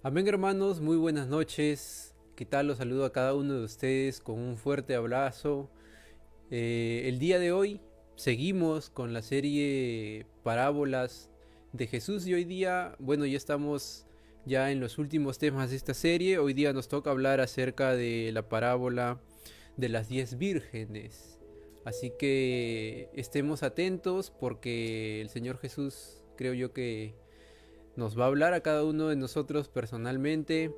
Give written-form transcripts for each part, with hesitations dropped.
Amén, hermanos, muy buenas noches. ¿Qué tal? Los saludo a cada uno de ustedes con un fuerte abrazo. El día de hoy seguimos con la serie Parábolas de Jesús y hoy día, bueno, ya estamos ya en los últimos temas de esta serie. Hoy día nos toca hablar acerca de la parábola de las 10 vírgenes. Así que estemos atentos porque el Señor Jesús creo yo que nos va a hablar a cada uno de nosotros personalmente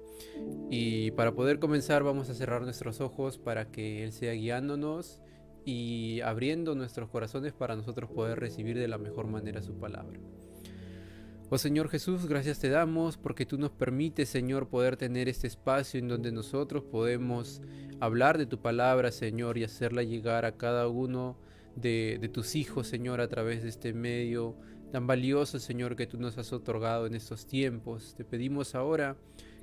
y para poder comenzar vamos a cerrar nuestros ojos para que Él sea guiándonos y abriendo nuestros corazones para nosotros poder recibir de la mejor manera su palabra. Oh Señor Jesús, gracias te damos porque tú nos permites, Señor, poder tener este espacio en donde nosotros podemos hablar de tu palabra, Señor, y hacerla llegar a cada uno de tus hijos, Señor, a través de este medio tan valioso, Señor, que tú nos has otorgado en estos tiempos. Te pedimos ahora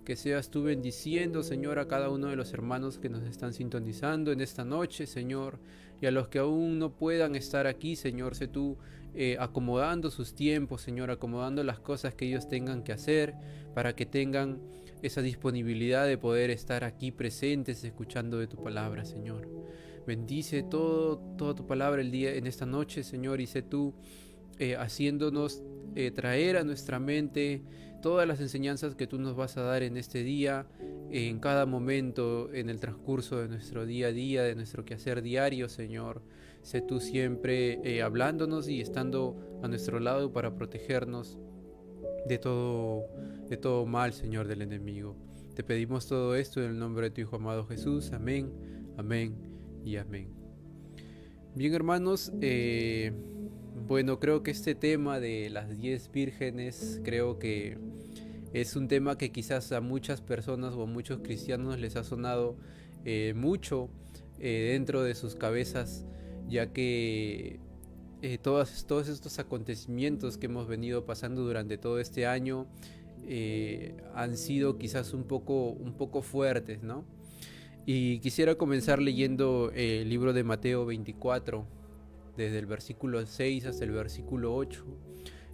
que seas tú bendiciendo, Señor, a cada uno de los hermanos que nos están sintonizando en esta noche, Señor, y a los que aún no puedan estar aquí, Señor, sé tú acomodando sus tiempos, Señor, acomodando las cosas que ellos tengan que hacer para que tengan esa disponibilidad de poder estar aquí presentes escuchando de tu palabra, Señor. Bendice toda tu palabra el día en esta noche, Señor, y sé tú haciéndonos traer a nuestra mente todas las enseñanzas que tú nos vas a dar en este día, en cada momento, en el transcurso de nuestro día a día, de nuestro quehacer diario, Señor. Sé tú siempre hablándonos y estando a nuestro lado para protegernos de todo mal, Señor, del enemigo. Te pedimos todo esto en el nombre de tu Hijo amado Jesús. Amén, amén y amén. Bien, hermanos, bueno, creo que este tema de las 10 vírgenes, creo que es un tema que quizás a muchas personas o a muchos cristianos les ha sonado mucho dentro de sus cabezas, ya que todos estos acontecimientos que hemos venido pasando durante todo este año han sido quizás un poco fuertes, ¿no? Y quisiera comenzar leyendo el libro de Mateo 24, desde el versículo 6 hasta el versículo 8.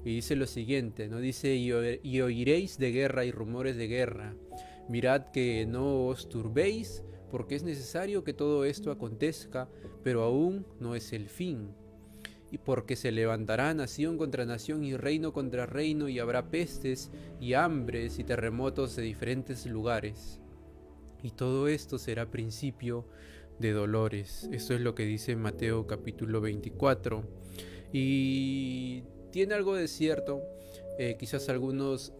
Y dice lo siguiente, ¿no? Dice, y oiréis de guerra y rumores de guerra. Mirad que no os turbéis, porque es necesario que todo esto acontezca, pero aún no es el fin. Y porque se levantará nación contra nación y reino contra reino, y habrá pestes y hambres y terremotos de diferentes lugares. Y todo esto será principio de dolores. Esto es lo que dice Mateo capítulo 24. Y tiene algo de cierto. Quizás algunas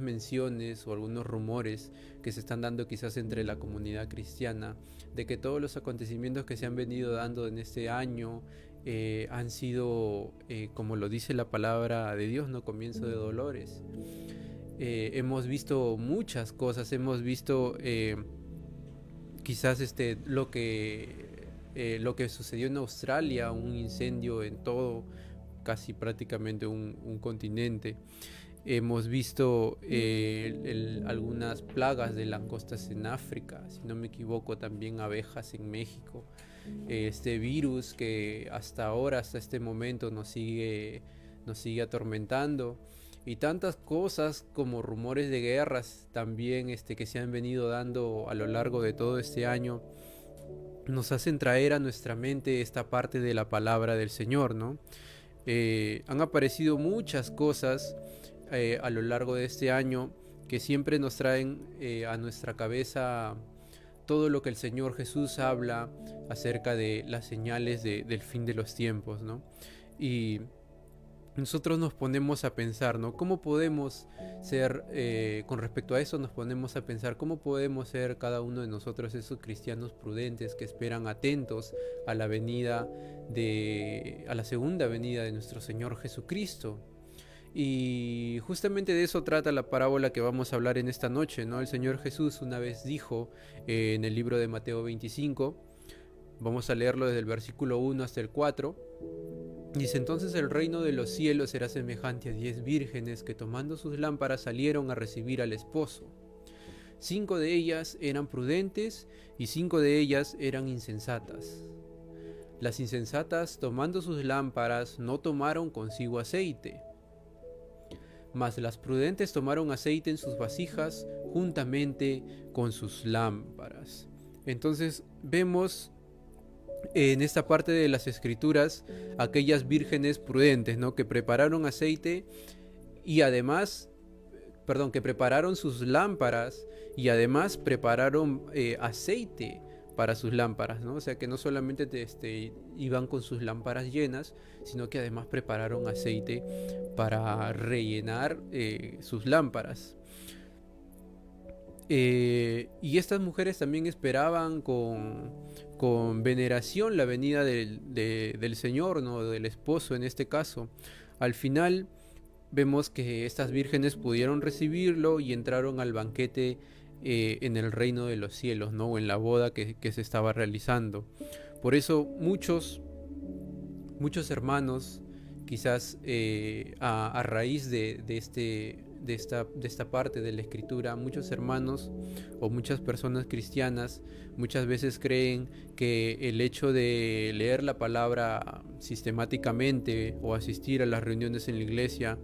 menciones o algunos rumores que se están dando quizás entre la comunidad cristiana de que todos los acontecimientos que se han venido dando en este año han sido, como lo dice la palabra de Dios, no comienzo de dolores. Hemos visto muchas cosas, hemos visto quizás lo que sucedió en Australia, un incendio en todo, casi prácticamente un continente. Hemos visto algunas plagas de langostas en África, si no me equivoco, también abejas en México. Este virus que hasta ahora, hasta este momento, nos sigue atormentando. Y tantas cosas como rumores de guerras también que se han venido dando a lo largo de todo este año nos hacen traer a nuestra mente esta parte de la palabra del Señor, ¿no? Han aparecido muchas cosas a lo largo de este año que siempre nos traen a nuestra cabeza todo lo que el Señor Jesús habla acerca de las señales del fin de los tiempos, ¿no? Y nosotros nos ponemos a pensar, ¿no? ¿Cómo podemos ser, con respecto a eso, nos ponemos a pensar cómo podemos ser cada uno de nosotros esos cristianos prudentes que esperan atentos a la a la segunda venida de nuestro Señor Jesucristo? Y justamente de eso trata la parábola que vamos a hablar en esta noche, ¿no? El Señor Jesús una vez dijo en el libro de Mateo 25, vamos a leerlo desde el versículo 1 hasta el 4. Dice: entonces el reino de los cielos será semejante a 10 vírgenes que tomando sus lámparas salieron a recibir al esposo. 5 de ellas eran prudentes y 5 de ellas eran insensatas. Las insensatas, tomando sus lámparas, no tomaron consigo aceite. mas las prudentes tomaron aceite en sus vasijas juntamente con sus lámparas. Entonces vemos en esta parte de las escrituras aquellas vírgenes prudentes, ¿no? Que prepararon aceite y además, que prepararon sus lámparas y además prepararon aceite para sus lámparas, ¿no? O sea que no solamente iban con sus lámparas llenas, sino que además prepararon aceite para rellenar sus lámparas. Y estas mujeres también esperaban con veneración la venida del Señor, ¿no? Del esposo en este caso. Al final vemos que estas vírgenes pudieron recibirlo y entraron al banquete en el reino de los cielos, ¿no? O en la boda que se estaba realizando. Por eso muchos hermanos, quizás a raíz de esta parte de la escritura, muchos hermanos o muchas personas cristianas muchas veces creen que el hecho de leer la palabra sistemáticamente o asistir a las reuniones en la iglesia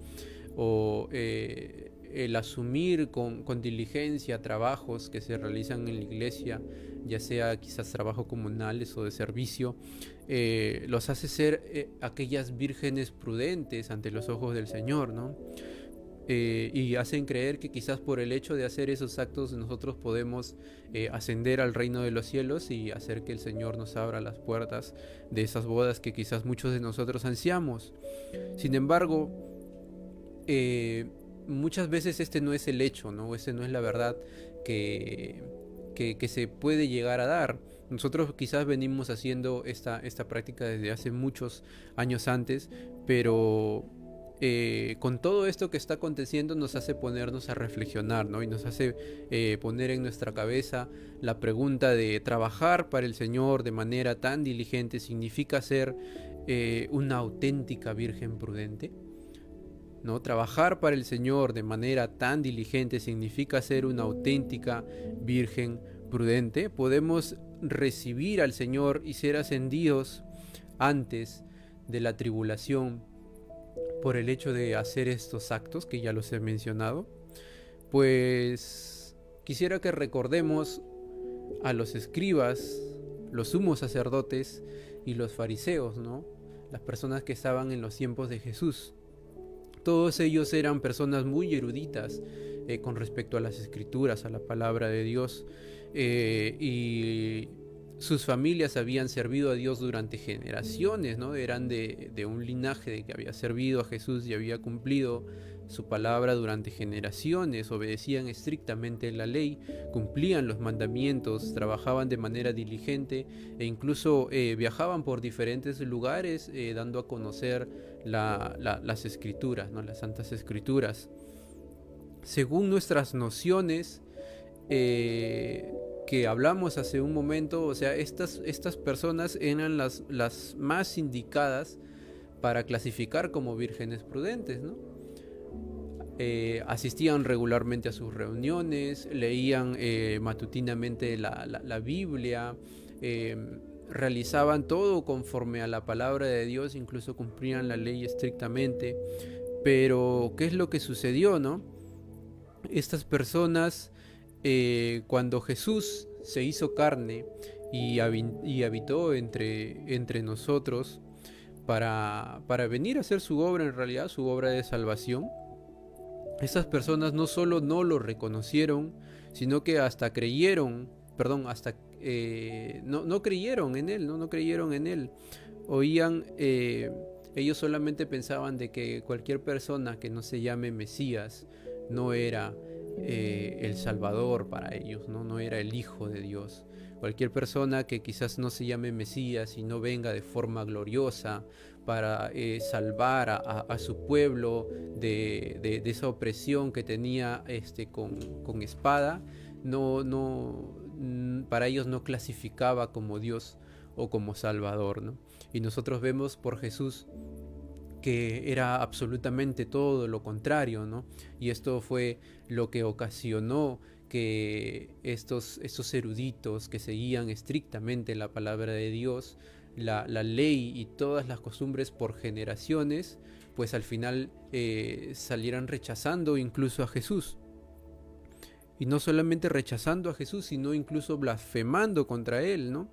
o el asumir con diligencia trabajos que se realizan en la iglesia, ya sea quizás trabajos comunales o de servicio, los hace ser aquellas vírgenes prudentes ante los ojos del Señor, ¿no? Y hacen creer que quizás por el hecho de hacer esos actos nosotros podemos ascender al reino de los cielos y hacer que el Señor nos abra las puertas de esas bodas que quizás muchos de nosotros ansiamos. Sin embargo, muchas veces este no es el hecho, ¿no? Este no es la verdad que se puede llegar a dar. Nosotros quizás venimos haciendo esta práctica desde hace muchos años antes, pero con todo esto que está aconteciendo nos hace ponernos a reflexionar, ¿no? Y nos hace poner en nuestra cabeza la pregunta de trabajar para el Señor de manera tan diligente, ¿significa ser una auténtica virgen prudente? ¿No? Trabajar para el Señor de manera tan diligente significa ser una auténtica virgen prudente. Podemos recibir al Señor y ser ascendidos antes de la tribulación por el hecho de hacer estos actos que ya los he mencionado. Pues quisiera que recordemos a los escribas, los sumos sacerdotes y los fariseos, ¿no? Las personas que estaban en los tiempos de Jesús. Todos ellos eran personas muy eruditas con respecto a las escrituras, a la palabra de Dios, y sus familias habían servido a Dios durante generaciones, ¿no? Eran de un linaje que había servido a Jesús y había cumplido su palabra durante generaciones, obedecían estrictamente la ley, cumplían los mandamientos, trabajaban de manera diligente e incluso viajaban por diferentes lugares dando a conocer las escrituras, ¿no? Las santas escrituras. Según nuestras nociones que hablamos hace un momento, o sea, estas personas eran las más indicadas para clasificar como vírgenes prudentes, ¿no? Asistían regularmente a sus reuniones, leían matutinamente la Biblia, realizaban todo conforme a la palabra de Dios, incluso cumplían la ley estrictamente. Pero, ¿qué es lo que sucedió, no? Estas personas, cuando Jesús se hizo carne y habitó entre nosotros para venir a hacer su obra, en realidad, su obra de salvación, estas personas no solo no lo reconocieron, sino que hasta creyeron, no creyeron en él, no creyeron en él. Oían, ellos solamente pensaban de que cualquier persona que no se llame Mesías no era el Salvador para ellos, no era el Hijo de Dios. Cualquier persona que quizás no se llame Mesías y no venga de forma gloriosa para salvar a su pueblo de esa opresión que tenía con espada, para ellos no clasificaba como Dios o como Salvador, ¿no? Y nosotros vemos por Jesús que era absolutamente todo lo contrario, ¿no? Y esto fue lo que ocasionó que estos eruditos que seguían estrictamente la palabra de Dios la ley y todas las costumbres por generaciones, pues al final salieran rechazando incluso a Jesús. Y no solamente rechazando a Jesús, sino incluso blasfemando contra él, ¿no?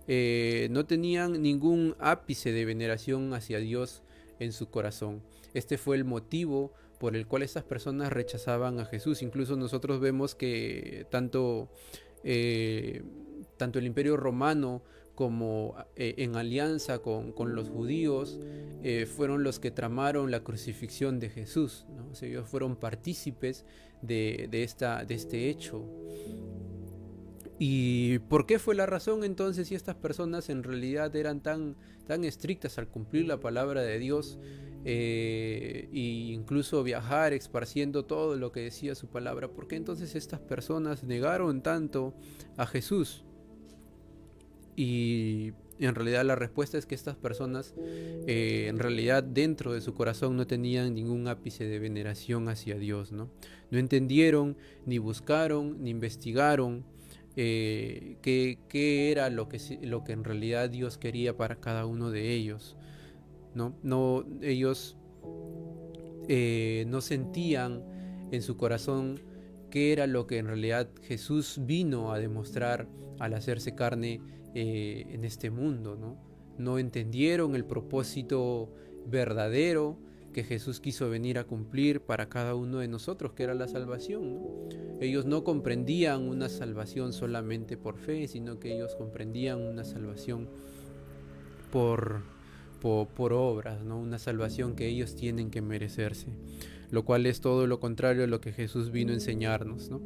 No tenían ningún ápice de veneración hacia Dios en su corazón. Este fue el motivo por el cual estas personas rechazaban a Jesús. Incluso nosotros vemos que tanto el Imperio Romano como en alianza con los judíos fueron los que tramaron la crucifixión de Jesús, ¿no? O sea, ellos fueron partícipes de este hecho. ¿Y por qué fue la razón entonces si estas personas en realidad eran tan estrictas al cumplir la palabra de Dios e incluso viajar esparciendo todo lo que decía su palabra? ¿Por qué entonces estas personas negaron tanto a Jesús? Y en realidad la respuesta es que estas personas en realidad dentro de su corazón no tenían ningún ápice de veneración hacia Dios, ¿no? No entendieron, ni buscaron, ni investigaron qué era lo que en realidad Dios quería para cada uno de ellos, ¿no? Ellos no sentían en su corazón qué era lo que en realidad Jesús vino a demostrar al hacerse carne en este mundo, ¿no? No entendieron el propósito verdadero que Jesús quiso venir a cumplir para cada uno de nosotros, que era la salvación, ¿no? Ellos no comprendían una salvación solamente por fe, sino que ellos comprendían una salvación por obras, ¿no? Una salvación que ellos tienen que merecerse, lo cual es todo lo contrario a lo que Jesús vino a enseñarnos, ¿no?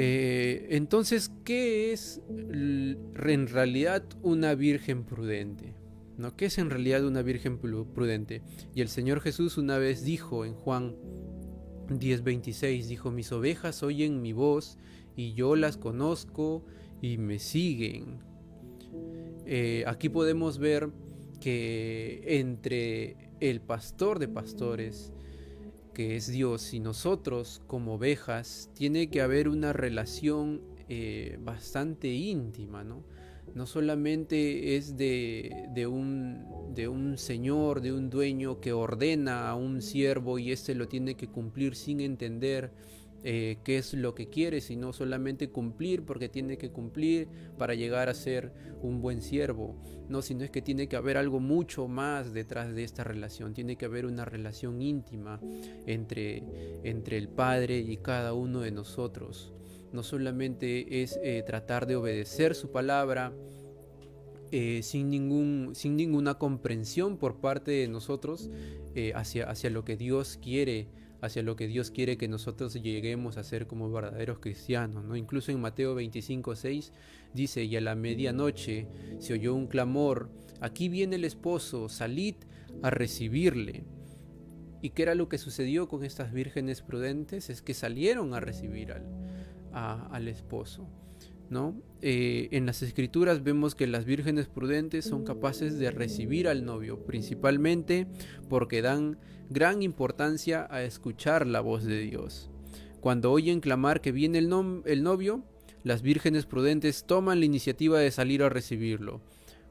Entonces, ¿qué es en realidad una virgen prudente? ¿No? ¿Qué es en realidad una virgen prudente? Y el Señor Jesús una vez dijo en Juan 10:26, dijo: mis ovejas oyen mi voz y yo las conozco y me siguen. Aquí podemos ver que entre el pastor de pastores, que es Dios, y nosotros como ovejas, tiene que haber una relación bastante íntima, ¿no? No solamente es de un señor, de un dueño que ordena a un siervo y éste lo tiene que cumplir sin entender qué es lo que quiere, sino solamente cumplir porque tiene que cumplir para llegar a ser un buen siervo. No, sino es que tiene que haber algo mucho más detrás de esta relación. Tiene que haber una relación íntima entre el Padre y cada uno de nosotros. No solamente es tratar de obedecer su palabra sin ninguna comprensión por parte de nosotros hacia lo que Dios quiere, hacia lo que Dios quiere que nosotros lleguemos a ser como verdaderos cristianos, ¿no? Incluso en Mateo 25:6 dice: y a la medianoche se oyó un clamor, aquí viene el esposo, salid a recibirle. ¿Y qué era lo que sucedió con estas vírgenes prudentes? Es que salieron a recibir al esposo, ¿no? En las escrituras vemos que las vírgenes prudentes son capaces de recibir al novio, principalmente porque dan gran importancia a escuchar la voz de Dios. Cuando oyen clamar que viene el novio, las vírgenes prudentes toman la iniciativa de salir a recibirlo.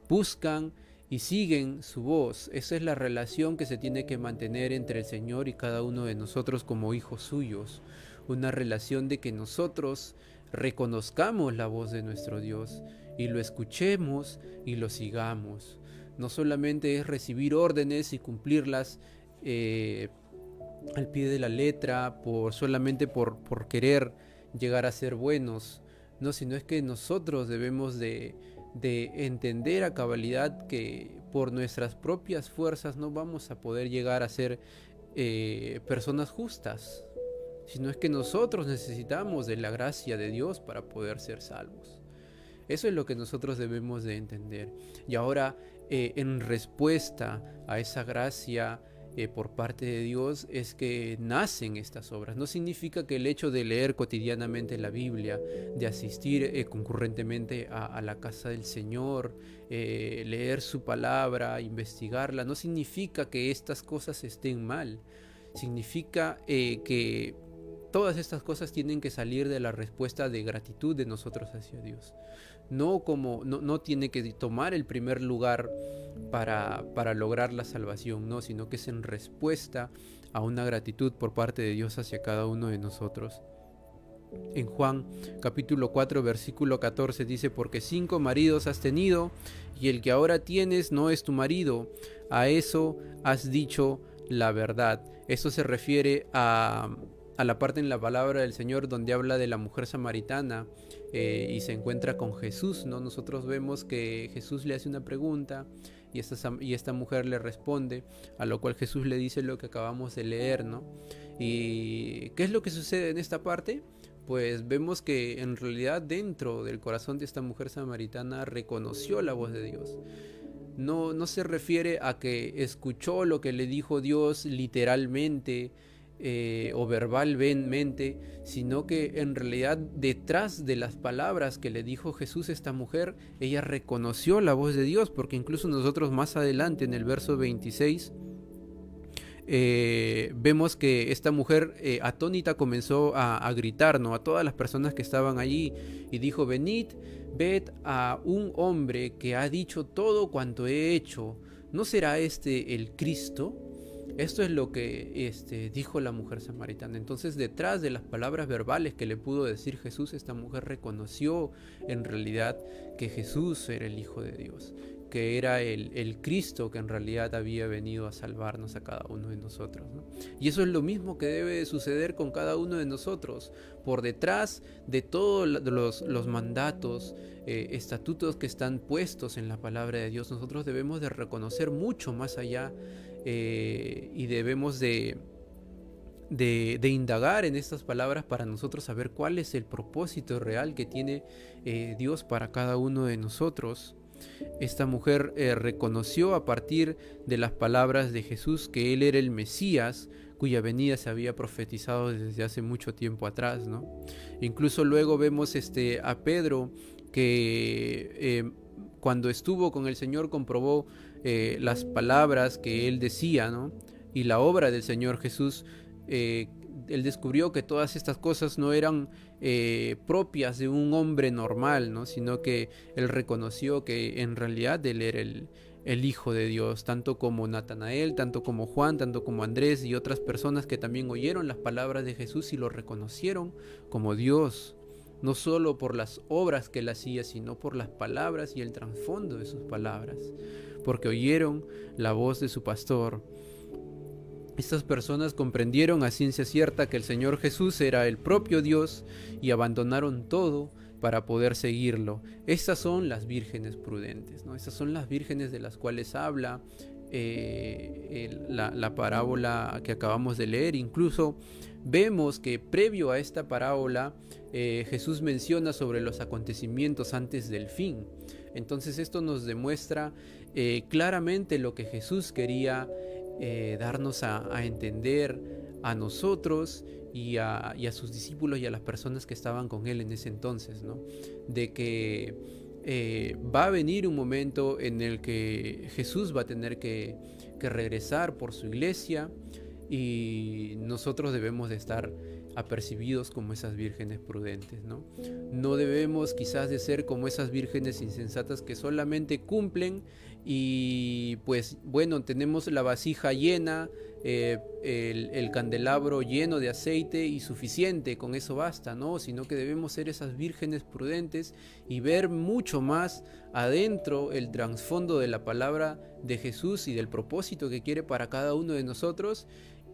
Buscan y siguen su voz. Esa es la relación que se tiene que mantener entre el Señor y cada uno de nosotros como hijos suyos. Una relación de que nosotros reconozcamos la voz de nuestro Dios y lo escuchemos y lo sigamos. No solamente es recibir órdenes y cumplirlas al pie de la letra solamente por querer llegar a ser buenos, no, sino es que nosotros debemos de entender a cabalidad que por nuestras propias fuerzas no vamos a poder llegar a ser personas justas, sino es que nosotros necesitamos de la gracia de Dios para poder ser salvos. Eso es lo que nosotros debemos de entender. Y ahora, en respuesta a esa gracia por parte de Dios, es que nacen estas obras. No significa que el hecho de leer cotidianamente la Biblia, de asistir concurrentemente a la casa del Señor, leer su palabra, investigarla, no significa que estas cosas estén mal. Significa que todas estas cosas tienen que salir de la respuesta de gratitud de nosotros hacia Dios. no tiene que tomar el primer lugar para lograr la salvación, no, sino que es en respuesta a una gratitud por parte de Dios hacia cada uno de nosotros. En Juan capítulo 4 versículo 14 dice: porque 5 maridos has tenido, y el que ahora tienes no es tu marido, a eso has dicho la verdad. Esto se refiere a la parte en la palabra del Señor donde habla de la mujer samaritana y se encuentra con Jesús, ¿no? Nosotros vemos que Jesús le hace una pregunta y esta mujer le responde, a lo cual Jesús le dice lo que acabamos de leer, ¿no? ¿Y qué es lo que sucede en esta parte? Pues vemos que en realidad dentro del corazón de esta mujer samaritana reconoció la voz de Dios. No se refiere a que escuchó lo que le dijo Dios literalmente o verbalmente, sino que en realidad detrás de las palabras que le dijo Jesús a esta mujer, ella reconoció la voz de Dios, porque incluso nosotros más adelante en el verso 26 vemos que esta mujer atónita comenzó a gritar, ¿no?, a todas las personas que estaban allí, y dijo: venid, ved a un hombre que ha dicho todo cuanto he hecho. ¿No será este el Cristo? Esto es lo que dijo la mujer samaritana. Entonces, detrás de las palabras verbales que le pudo decir Jesús, esta mujer reconoció en realidad que Jesús era el Hijo de Dios, que era el Cristo que en realidad había venido a salvarnos a cada uno de nosotros, ¿no? Y eso es lo mismo que debe de suceder con cada uno de nosotros. Por detrás de todos los mandatos, estatutos que están puestos en la palabra de Dios, nosotros debemos de reconocer mucho más allá y debemos de indagar en estas palabras para nosotros saber cuál es el propósito real que tiene Dios para cada uno de nosotros. Esta mujer reconoció a partir de las palabras de Jesús que Él era el Mesías, cuya venida se había profetizado desde hace mucho tiempo atrás, ¿no? Incluso luego vemos a Pedro que cuando estuvo con el Señor comprobó las palabras que Él decía, ¿no?, y la obra del Señor Jesús. Él descubrió que todas estas cosas no eran propias de un hombre normal, ¿no?, sino que él reconoció que en realidad él era el Hijo de Dios, tanto como Natanael, tanto como Juan, tanto como Andrés y otras personas que también oyeron las palabras de Jesús y lo reconocieron como Dios, no solo por las obras que él hacía, sino por las palabras y el trasfondo de sus palabras, porque oyeron la voz de su pastor. Estas personas comprendieron a ciencia cierta que el Señor Jesús era el propio Dios y abandonaron todo para poder seguirlo. Estas son las vírgenes prudentes, ¿no? Estas son las vírgenes de las cuales habla la parábola que acabamos de leer. Incluso vemos que previo a esta parábola Jesús menciona sobre los acontecimientos antes del fin. Entonces esto nos demuestra claramente lo que Jesús quería darnos a entender a nosotros y a sus discípulos y a las personas que estaban con él en ese entonces, ¿no?, de que va a venir un momento en el que Jesús va a tener que regresar por su iglesia y nosotros debemos de estar apercibidos como esas vírgenes prudentes, ¿no? No debemos quizás de ser como esas vírgenes insensatas que solamente cumplen y pues bueno, tenemos la vasija llena, el candelabro lleno de aceite y suficiente, con eso basta, ¿no? Sino que debemos ser esas vírgenes prudentes y ver mucho más adentro el trasfondo de la palabra de Jesús y del propósito que quiere para cada uno de nosotros,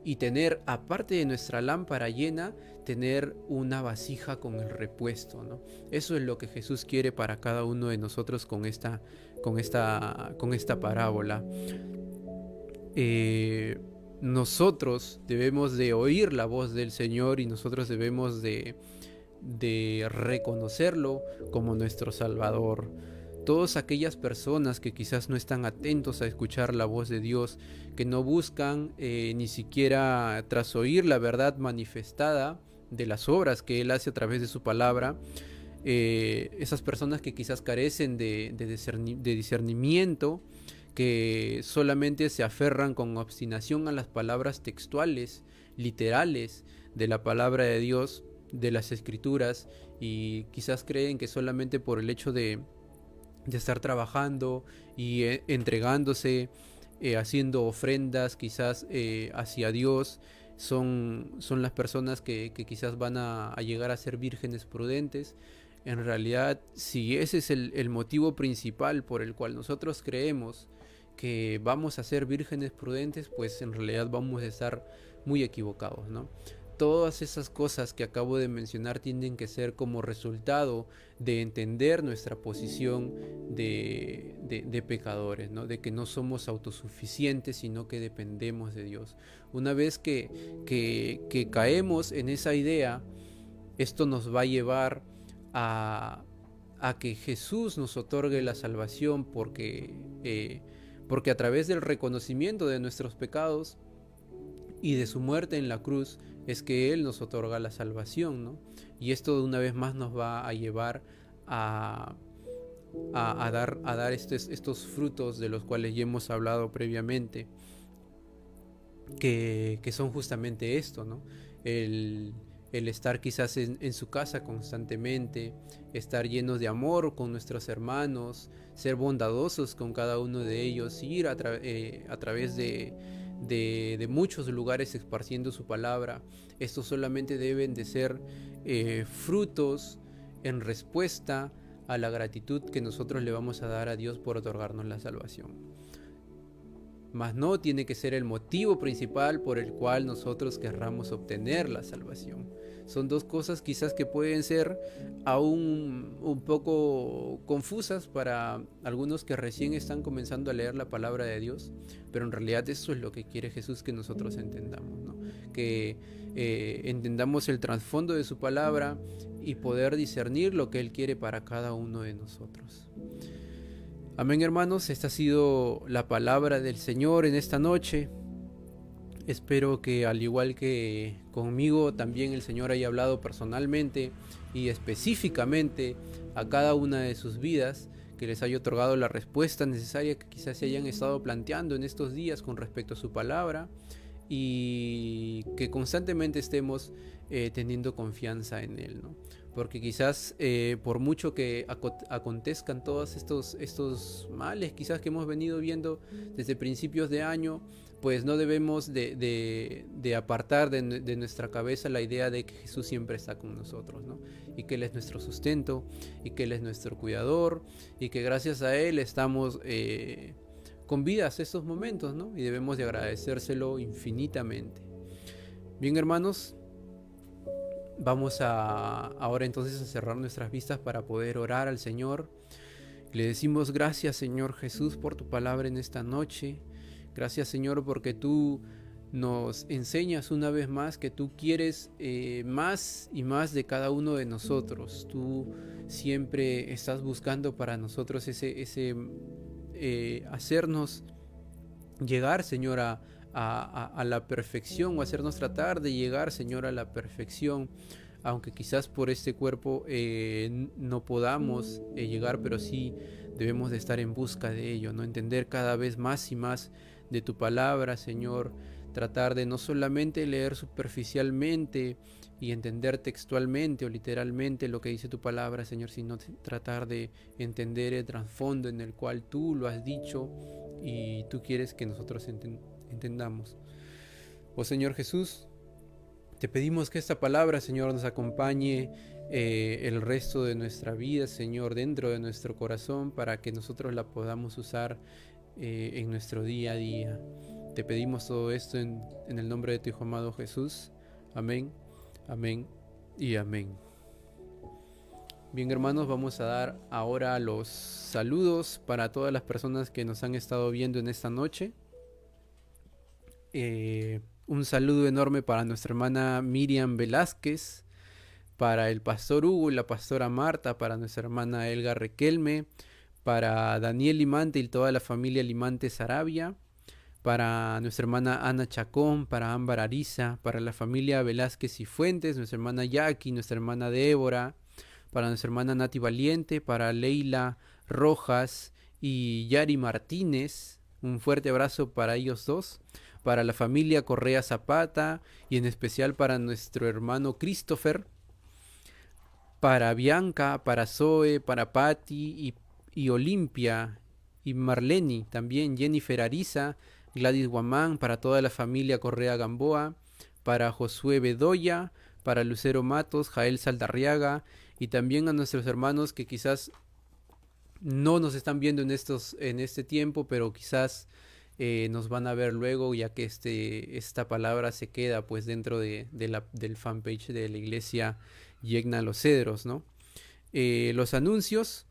y tener, aparte de nuestra lámpara llena, tener una vasija con el repuesto, ¿no? Eso es lo que Jesús quiere para cada uno de nosotros con esta parábola. Nosotros debemos de oír la voz del Señor y nosotros debemos de reconocerlo como nuestro Salvador. Todas aquellas personas que quizás no están atentos a escuchar la voz de Dios, que no buscan ni siquiera tras oír la verdad manifestada de las obras que Él hace a través de su palabra, esas personas que quizás carecen de discernimiento, que solamente se aferran con obstinación a las palabras textuales, literales de la palabra de Dios, de las escrituras, y quizás creen que solamente por el hecho de estar trabajando y entregándose, haciendo ofrendas quizás hacia Dios, son las personas que quizás van a llegar a ser vírgenes prudentes. En realidad, si ese es el motivo principal por el cual nosotros creemos que vamos a ser vírgenes prudentes, pues en realidad vamos a estar muy equivocados, ¿no? Todas esas cosas que acabo de mencionar tienen que ser como resultado de entender nuestra posición de pecadores, ¿no? De que no somos autosuficientes, sino que dependemos de Dios. Una vez que caemos en esa idea, esto nos va a llevar a que Jesús nos otorgue la salvación, porque a través del reconocimiento de nuestros pecados y de su muerte en la cruz es que Él nos otorga la salvación, ¿no? Y esto de una vez más nos va a llevar a dar estos frutos de los cuales ya hemos hablado previamente, que son justamente esto, ¿no? El estar quizás en su casa constantemente, estar llenos de amor con nuestros hermanos, ser bondadosos con cada uno de ellos, ir a través de muchos lugares esparciendo su palabra. Estos solamente deben de ser frutos en respuesta a la gratitud que nosotros le vamos a dar a Dios por otorgarnos la salvación. Mas no tiene que ser el motivo principal por el cual nosotros querramos obtener la salvación. Son dos cosas quizás que pueden ser aún un poco confusas para algunos que recién están comenzando a leer la palabra de Dios, pero en realidad eso es lo que quiere Jesús que nosotros entendamos, ¿no? Que entendamos el trasfondo de su palabra y poder discernir lo que Él quiere para cada uno de nosotros. Amén, hermanos, esta ha sido la palabra del Señor en esta noche. Espero que al igual que conmigo también el Señor haya hablado personalmente y específicamente a cada una de sus vidas, que les haya otorgado la respuesta necesaria que quizás se hayan estado planteando en estos días con respecto a su palabra, y que constantemente estemos teniendo confianza en Él, ¿no? Porque quizás por mucho que acontezcan todos estos males quizás que hemos venido viendo desde principios de año, pues no debemos de apartar de nuestra cabeza la idea de que Jesús siempre está con nosotros, ¿no? Y que Él es nuestro sustento, y que Él es nuestro cuidador, y que gracias a Él estamos con vida hasta estos momentos, ¿no? Y debemos de agradecérselo infinitamente. Bien, hermanos, vamos ahora entonces a cerrar nuestras vistas para poder orar al Señor. Le decimos gracias, Señor Jesús, por tu palabra en esta noche. Gracias, Señor, porque tú nos enseñas una vez más que tú quieres más y más de cada uno de nosotros. Tú siempre estás buscando para nosotros hacernos llegar, Señor, a la perfección, o hacernos tratar de llegar, Señor, a la perfección, aunque quizás por este cuerpo no podamos llegar, pero sí debemos de estar en busca de ello, ¿no? Entender cada vez más y más de tu palabra, Señor, tratar de no solamente leer superficialmente y entender textualmente o literalmente lo que dice tu palabra, Señor, sino tratar de entender el trasfondo en el cual tú lo has dicho y tú quieres que nosotros entendamos. Oh Señor Jesús, te pedimos que esta palabra, Señor, nos acompañe el resto de nuestra vida, Señor, dentro de nuestro corazón, para que nosotros la podamos usar en nuestro día a día. Te pedimos todo esto en el nombre de tu Hijo amado Jesús. Amén, amén y amén. Bien, hermanos, vamos a dar ahora los saludos para todas las personas que nos han estado viendo en esta noche. Un saludo enorme para nuestra hermana Miriam Velázquez, para el pastor Hugo y la pastora Marta, para nuestra hermana Elga Requelme, para Daniel Limante y toda la familia Limante Sarabia, para nuestra hermana Ana Chacón, para Ámbar Ariza, para la familia Velázquez y Fuentes, nuestra hermana Jackie, nuestra hermana Débora, para nuestra hermana Nati Valiente, para Leila Rojas y Yari Martínez. Un fuerte abrazo para ellos dos, para la familia Correa Zapata y en especial para nuestro hermano Christopher, para Bianca, para Zoe, para Patty y Olimpia y Marleni, también Jennifer Ariza, Gladys Guamán, para toda la familia Correa Gamboa, para Josué Bedoya, para Lucero Matos, Jael Saldarriaga y también a nuestros hermanos que quizás no nos están viendo en este tiempo, pero quizás nos van a ver luego, ya que esta palabra se queda pues dentro del fanpage de la iglesia Yecna Los Cedros, ¿no? Los anuncios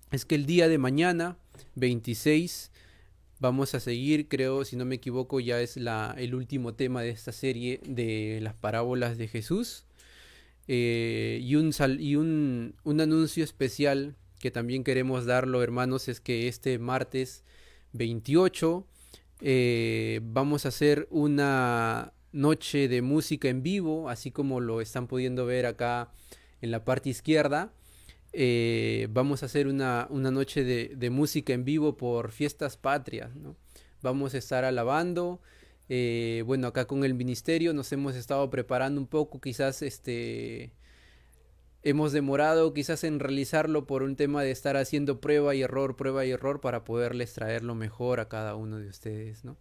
es que el día de mañana, 26, vamos a seguir, creo, si no me equivoco, ya es el último tema de esta serie de las parábolas de Jesús. Y un anuncio especial que también queremos darlo, hermanos, es que este martes 28 vamos a hacer una noche de música en vivo, así como lo están pudiendo ver acá en la parte izquierda. Vamos a hacer una noche de música en vivo por Fiestas Patrias, ¿no? Vamos a estar alabando. Bueno, acá con el ministerio nos hemos estado preparando un poco, quizás hemos demorado quizás en realizarlo por un tema de estar haciendo prueba y error para poderles traer lo mejor a cada uno de ustedes, ¿no?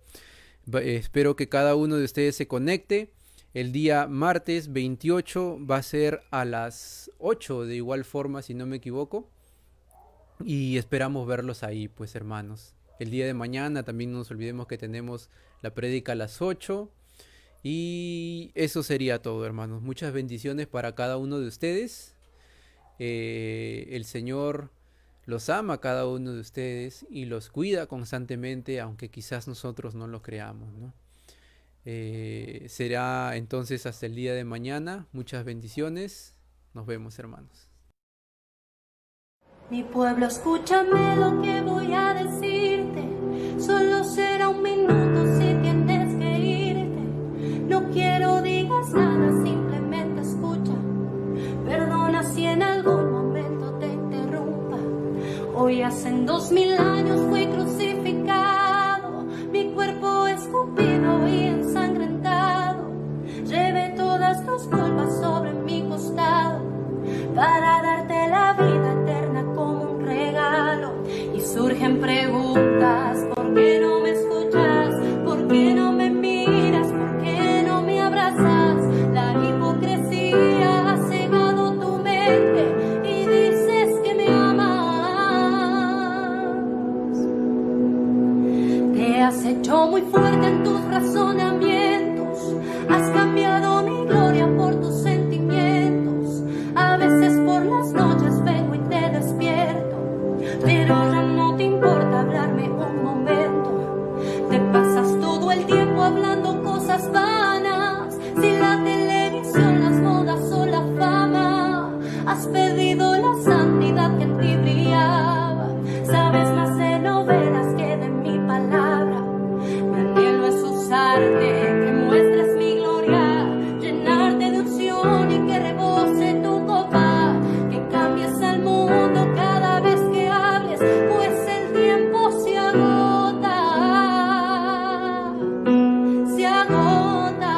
Espero que cada uno de ustedes se conecte. El día martes 28 va a ser a las 8 de igual forma, si no me equivoco. Y esperamos verlos ahí, pues, hermanos. El día de mañana también no nos olvidemos que tenemos la prédica a las 8. Y eso sería todo, hermanos. Muchas bendiciones para cada uno de ustedes. El Señor los ama a cada uno de ustedes y los cuida constantemente, aunque quizás nosotros no lo creamos, ¿no? Será entonces hasta el día de mañana. Muchas bendiciones. Nos vemos, hermanos. Mi pueblo, escúchame lo que voy a decirte. Solo será un minuto si tienes que irte. No quiero digas nada, simplemente escucha. Perdona si en algún momento te interrumpa. Hoy hacen 2000 años fui crucificado, mi cuerpo escupido y ensangrentado. Llevé todas tus culpas sobre mi costado para darte la vida eterna como un regalo. Y surgen preguntas: ¿por qué no me escuchas? ¿Por qué no me miras? ¿Por qué no me abrazas? La hipocresía ha cegado tu mente y dices que me amas. Te has hecho muy fuerte en tus razonamientos, has cambiado mi gloria por tus sentimientos. A veces por las noches vengo y te despierto, pero ya no te importa hablarme un momento. Te pasas todo el tiempo hablando cosas vanas, sin la televisión, las modas o la fama. Has perdido la santidad que en ti brillaba. Sabes más de novelas que de mi palabra. Mi anhelo es usarte, que muestres mi gloria, llenarte de unción y que rebose tu copa, que cambies al mundo cada vez que hables, pues el tiempo se agota, se agota.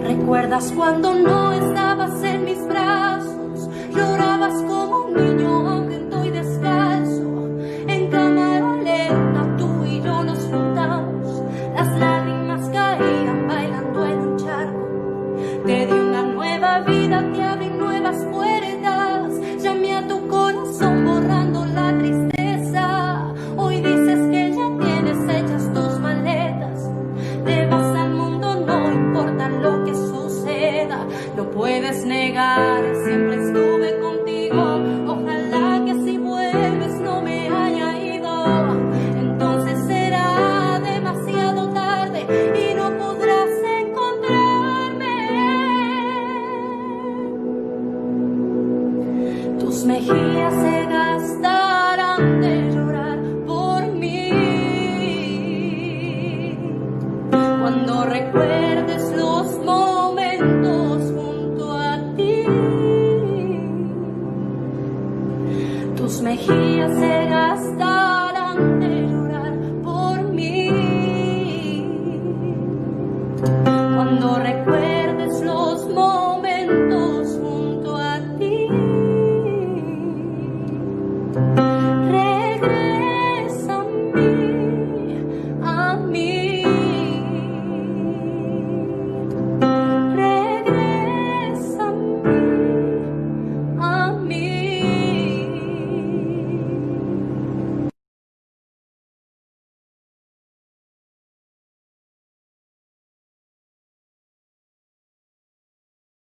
¿Recuerdas cuando no estabas en mis brazos? Llorabas como un niño hambriento y descalzo. En cámara lenta tú y yo nos juntamos, las lágrimas caían bailando en un charco. Te di una nueva vida, te abrí nuevas puertas, llamé a tu corazón borrando la tristeza. Hoy dices que ya tienes hechas tus maletas, te vas al mundo, no importa lo que suceda. No puedes negar, siempre estuve contigo. Ojalá que si vuelves no me haya ido. Entonces será demasiado tarde y no podrás encontrarme. Tus mejillas se gastarán de llorar por mí. Cuando recuerdes los momentos junto a ti, tus mejillas se gastarán de llorar.